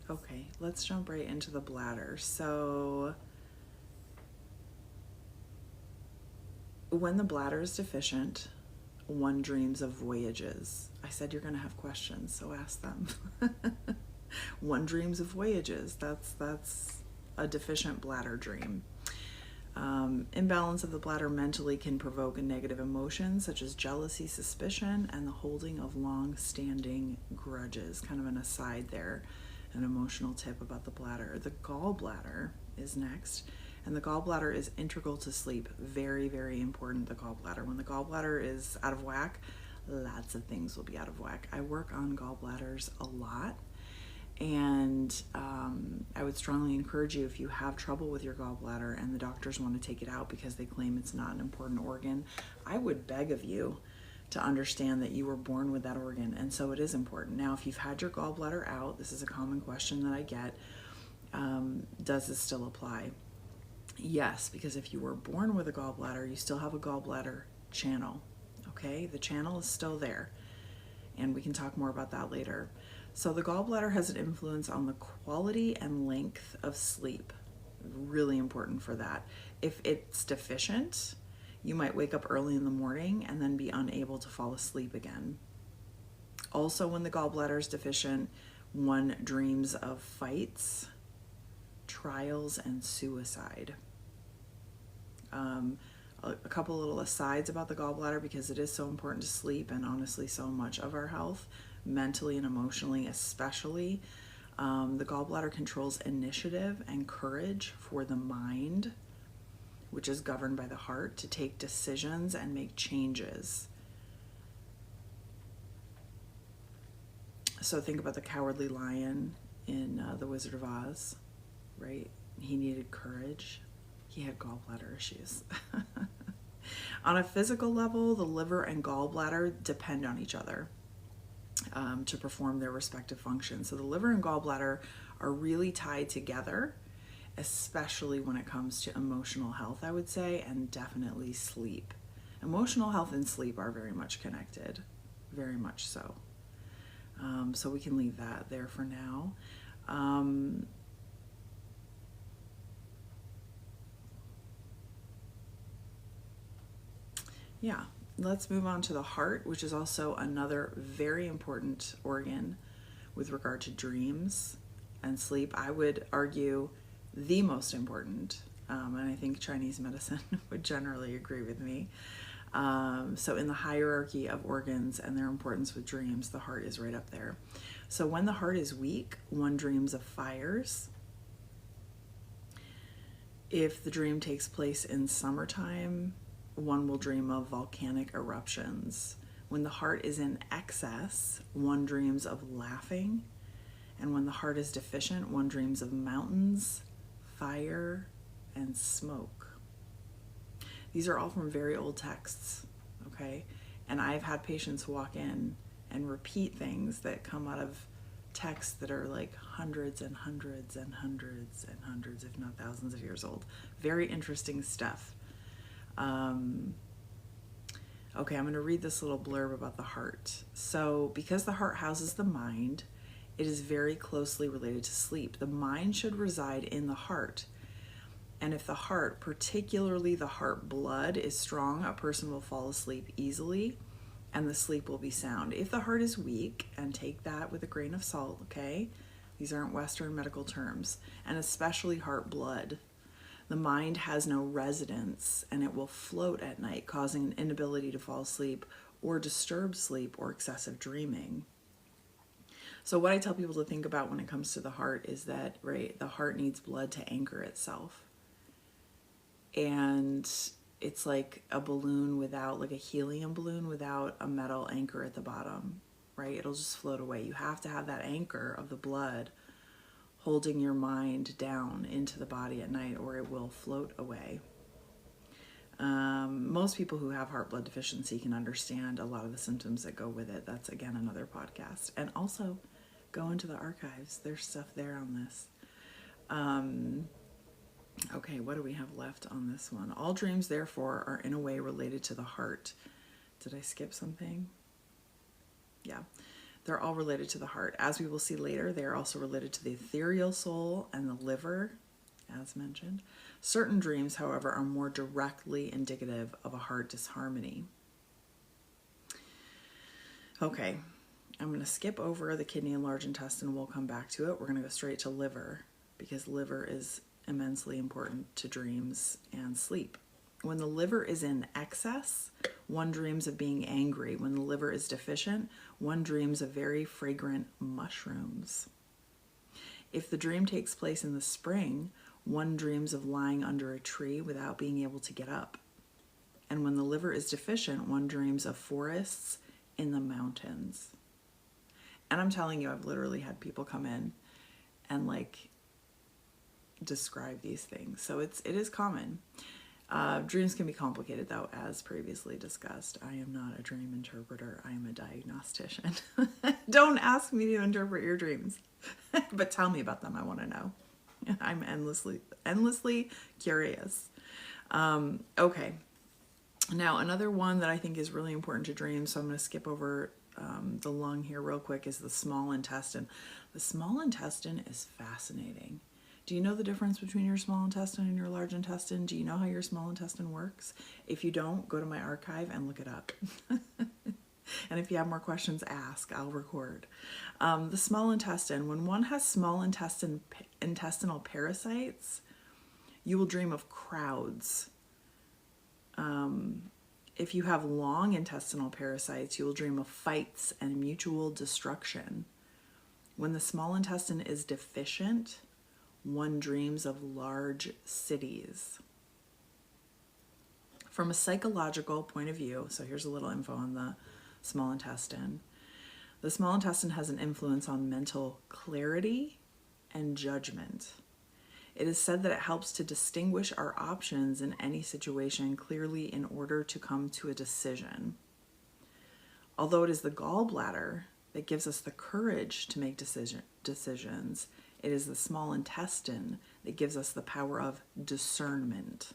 Okay, let's jump right into the bladder. So when the bladder is deficient, one dreams of voyages. I said you're going to have questions, so ask them. One dreams of voyages. That's a deficient bladder dream. Imbalance of the bladder mentally can provoke a negative emotions such as jealousy, suspicion, and the holding of long-standing grudges. Kind of an aside there, an emotional tip about the bladder. The gallbladder is next, and the gallbladder is integral to sleep. Very, very important, the gallbladder. When the gallbladder is out of whack, lots of things will be out of whack. I work on gallbladders a lot. And I would strongly encourage you, if you have trouble with your gallbladder and the doctors want to take it out because they claim it's not an important organ, I would beg of you to understand that you were born with that organ, and so it is important. Now, if you've had your gallbladder out, this is a common question that I get, does this still apply? Yes, because if you were born with a gallbladder, you still have a gallbladder channel, okay? The channel is still there, and we can talk more about that later. So the gallbladder has an influence on the quality and length of sleep. Really important for that. If it's deficient, you might wake up early in the morning and then be unable to fall asleep again. Also, when the gallbladder is deficient, one dreams of fights, trials, and suicide. A couple little asides about the gallbladder, because it is so important to sleep and honestly so much of our health, mentally and emotionally especially. The gallbladder controls initiative and courage for the mind, which is governed by the heart, to take decisions and make changes. So think about the Cowardly Lion in The Wizard of Oz, right? He needed courage. He had gallbladder issues. On a physical level, the liver and gallbladder depend on each other to perform their respective functions. So the liver and gallbladder are really tied together, especially when it comes to emotional health, I would say, and definitely sleep. Emotional health and sleep are very much connected, very much so. So we can leave that there for now. Yeah, let's move on to the heart, which is also another very important organ with regard to dreams and sleep. I would argue the most important, and I think Chinese medicine would generally agree with me. So in the hierarchy of organs and their importance with dreams, the heart is right up there. So when the heart is weak, one dreams of fires. If the dream takes place in summertime, one will dream of volcanic eruptions. When the heart is in excess, one dreams of laughing. And when the heart is deficient, one dreams of mountains, fire, and smoke. These are all from very old texts, okay? And I've had patients walk in and repeat things that come out of texts that are like hundreds and hundreds and hundreds and hundreds, if not thousands of years old. Very interesting stuff. Okay, I'm going to read this little blurb about the heart. So, because the heart houses the mind, it is very closely related to sleep. The mind should reside in the heart. And if the heart, particularly the heart blood, is strong, a person will fall asleep easily and the sleep will be sound. If the heart is weak, and take that with a grain of salt, okay? These aren't Western medical terms, and especially heart blood. The mind has no residence and it will float at night, causing an inability to fall asleep or disturbed sleep or excessive dreaming. So what I tell people to think about when it comes to the heart is that, right, the heart needs blood to anchor itself. And it's like a balloon without, like a helium balloon without a metal anchor at the bottom, right? It'll just float away. You have to have that anchor of the blood holding your mind down into the body at night, or it will float away. Most people who have heart blood deficiency can understand a lot of the symptoms that go with it. That's, again, another podcast. And also, go into the archives. There's stuff there on this. Okay, what do we have left on this one? All dreams, therefore, are in a way related to the heart. Did I skip something? Yeah. They're all related to the heart. As we will see later, they are also related to the ethereal soul and the liver, as mentioned. Certain dreams, however, are more directly indicative of a heart disharmony. Okay, I'm going to skip over the kidney and large intestine. We'll come back to it. We're going to go straight to liver, because liver is immensely important to dreams and sleep. When the liver is in excess, one dreams of being angry. When the liver is deficient, one dreams of very fragrant mushrooms. If the dream takes place in the spring, one dreams of lying under a tree without being able to get up. And when the liver is deficient, one dreams of forests in the mountains. And I'm telling you, I've literally had people come in and like describe these things. So it is common. Dreams can be complicated though, as previously discussed. I am not a dream interpreter. I am a diagnostician. Don't ask me to interpret your dreams, but tell me about them. I want to know. I'm endlessly curious. Okay. Now, another one that I think is really important to dreams, so I'm going to skip over the lung here real quick, is the small intestine. The small intestine is fascinating. Do you know the difference between your small intestine and your large intestine? Do you know how your small intestine works? If you don't, go to my archive and look it up. And if you have more questions, ask. I'll record. The small intestine, when one has small intestinal parasites, you will dream of crowds. If you have long intestinal parasites, you will dream of fights and mutual destruction. When the small intestine is deficient, one dreams of large cities. From a psychological point of view, so here's a little info on the small intestine. The small intestine has an influence on mental clarity and judgment. It is said that it helps to distinguish our options in any situation clearly in order to come to a decision. Although it is the gallbladder that gives us the courage to make decisions, it is the small intestine that gives us the power of discernment.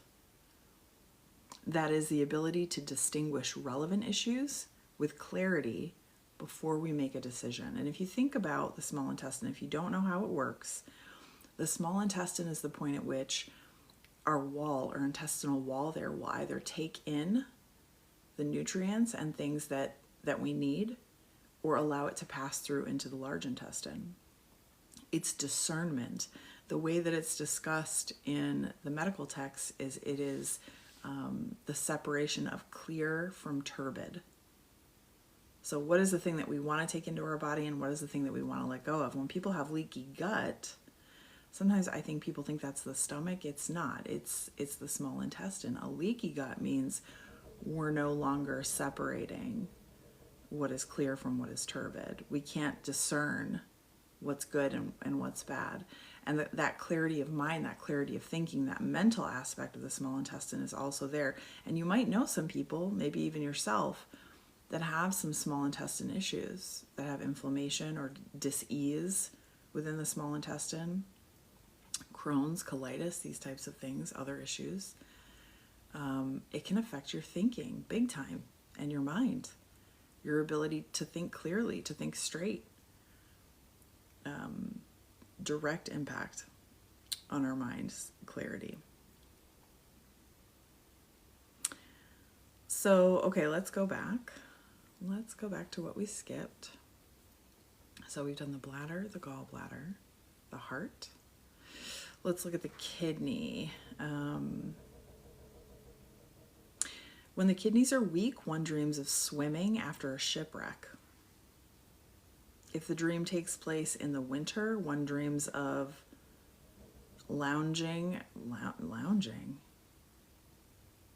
That is the ability to distinguish relevant issues with clarity before we make a decision. And if you think about the small intestine, if you don't know how it works, the small intestine is the point at which our wall, our intestinal wall there, will either take in the nutrients and things that we need or allow it to pass through into the large intestine. It's discernment. The way that it's discussed in the medical text is it is the separation of clear from turbid. So what is the thing that we want to take into our body and what is the thing that we want to let go of? When people have leaky gut, sometimes I think people think that's the stomach. It's not. It's the small intestine. A leaky gut means we're no longer separating what is clear from what is turbid. We can't discern what's good and what's bad. And that clarity of mind, that clarity of thinking, that mental aspect of the small intestine is also there. And you might know some people, maybe even yourself, that have some small intestine issues, that have inflammation or dis-ease within the small intestine, Crohn's, colitis, these types of things, other issues. It can affect your thinking big time and your mind, your ability to think clearly, to think straight. Direct impact on our mind's clarity. So, okay, let's go back. Let's go back to what we skipped. So we've done the bladder, the gallbladder, the heart. Let's look at the kidney. When the kidneys are weak, one dreams of swimming after a shipwreck. If the dream takes place in the winter, one dreams of lounging.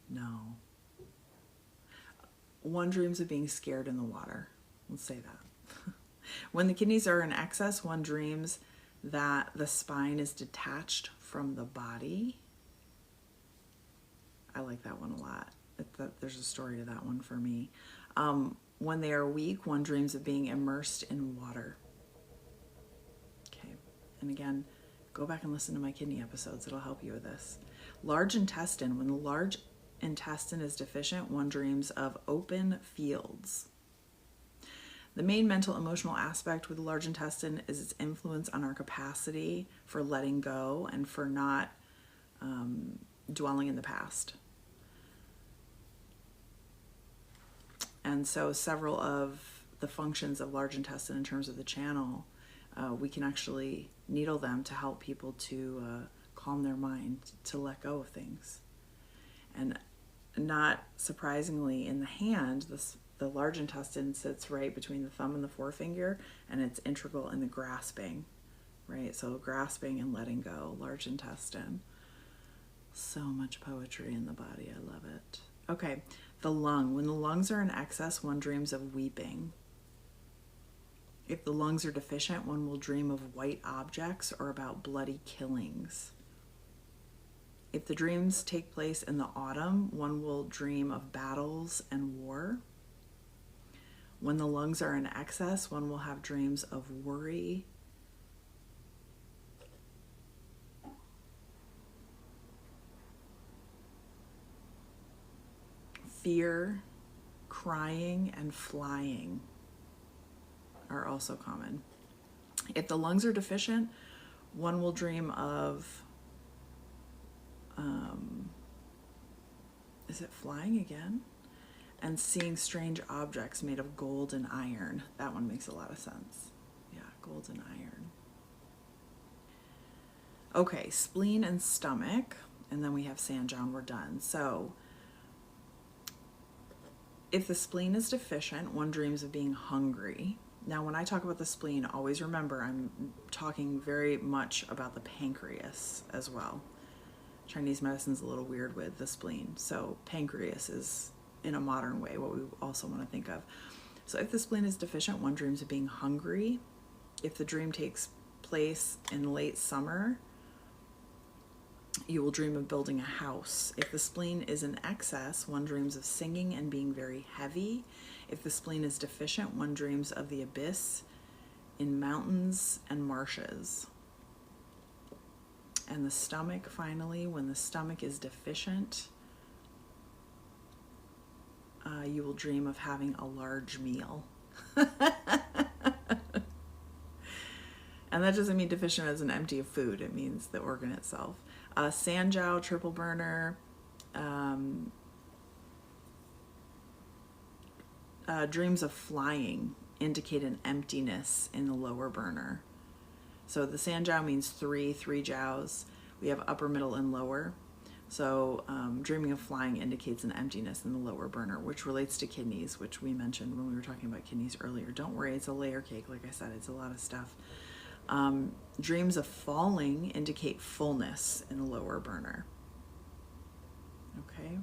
No. One dreams of being scared in the water. Let's say that. When the kidneys are in excess, one dreams that the spine is detached from the body. I like that one a lot. There's a story to that one for me. When they are weak, one dreams of being immersed in water. Okay, and again, go back and listen to my kidney episodes. It'll help you with this. Large intestine. When the large intestine is deficient, one dreams of open fields. The main mental emotional aspect with the large intestine is its influence on our capacity for letting go and for not dwelling in the past. And so several of the functions of large intestine in terms of the channel, we can actually needle them to help people to calm their mind, to let go of things. And not surprisingly, in the hand, the large intestine sits right between the thumb and the forefinger, and it's integral in the grasping, right? So grasping and letting go, large intestine. So much poetry in the body. I love it. Okay, the lung. When the lungs are in excess, one dreams of weeping. If the lungs are deficient, one will dream of white objects or about bloody killings. If the dreams take place in the autumn, one will dream of battles and war. When the lungs are in excess, one will have dreams of worry, fear, crying, and flying are also common. If the lungs are deficient, one will dream of, is it flying again? And seeing strange objects made of gold and iron. That one makes a lot of sense. Yeah, gold and iron. Okay, spleen and stomach, and then we have Sanjiao and we're done. So, if the spleen is deficient, one dreams of being hungry. Now, when I talk about the spleen, always remember I'm talking very much about the pancreas as well. Chinese medicine's a little weird with the spleen. So pancreas is, in a modern way, what we also want to think of. So if the spleen is deficient, one dreams of being hungry. If the dream takes place in late summer, you will dream of building a house. If the spleen is in excess, one dreams of singing and being very heavy. If the spleen is deficient, one dreams of the abyss in mountains and marshes. And the stomach, finally, when the stomach is deficient, you will dream of having a large meal. And that doesn't mean deficient as an empty of food. It means the organ itself. Sanjiao, triple burner. Dreams of flying indicate an emptiness in the lower burner. So the Sanjiao means three jiaos. We have upper, middle, and lower. So dreaming of flying indicates an emptiness in the lower burner, which relates to kidneys, which we mentioned when we were talking about kidneys earlier. Don't worry, it's a layer cake. Like I said, it's a lot of stuff. Dreams of falling indicate fullness in the lower burner. Okay.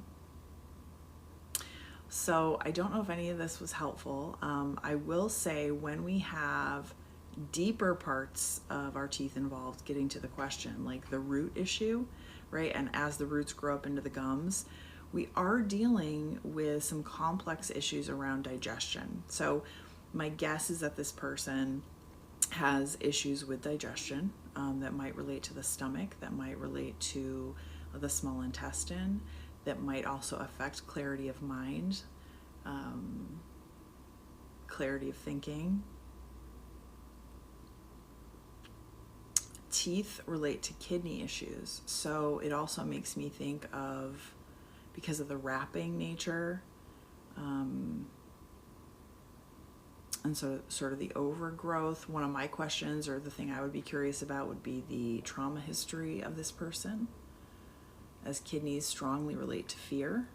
So I don't know if any of this was helpful. I will say when we have deeper parts of our teeth involved, getting to the question, like the root issue, right? And as the roots grow up into the gums, we are dealing with some complex issues around digestion. So my guess is that this person has issues with digestion that might relate to the stomach, that might relate to the small intestine, that might also affect clarity of mind, clarity of thinking. Teeth relate to kidney issues, so it also makes me think of, because of the wrapping nature, and so sort of the overgrowth. One of my questions, or the thing I would be curious about, would be the trauma history of this person, as kidneys strongly relate to fear.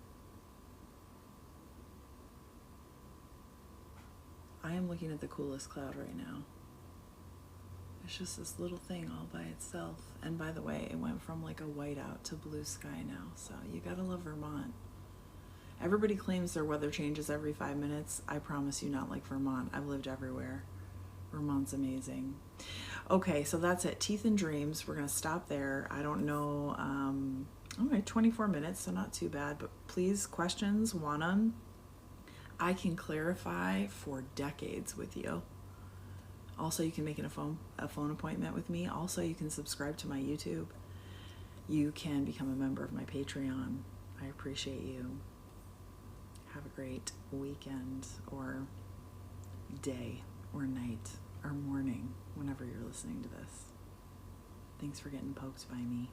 I am looking at the coolest cloud right now. It's just this little thing all by itself. And by the way, it went from like a whiteout to blue sky now. So you gotta love Vermont. Everybody claims their weather changes every 5 minutes. I promise you, not like Vermont. I've lived everywhere. Vermont's amazing. Okay, so that's it. Teeth and dreams. We're gonna stop there. I don't know. All right, 24 minutes, so not too bad. But please, questions, want them. I can clarify for decades with you. Also, you can make a phone appointment with me. Also, you can subscribe to my YouTube. You can become a member of my Patreon. I appreciate you. Have a great weekend or day or night or morning whenever you're listening to this. Thanks for getting poked by me.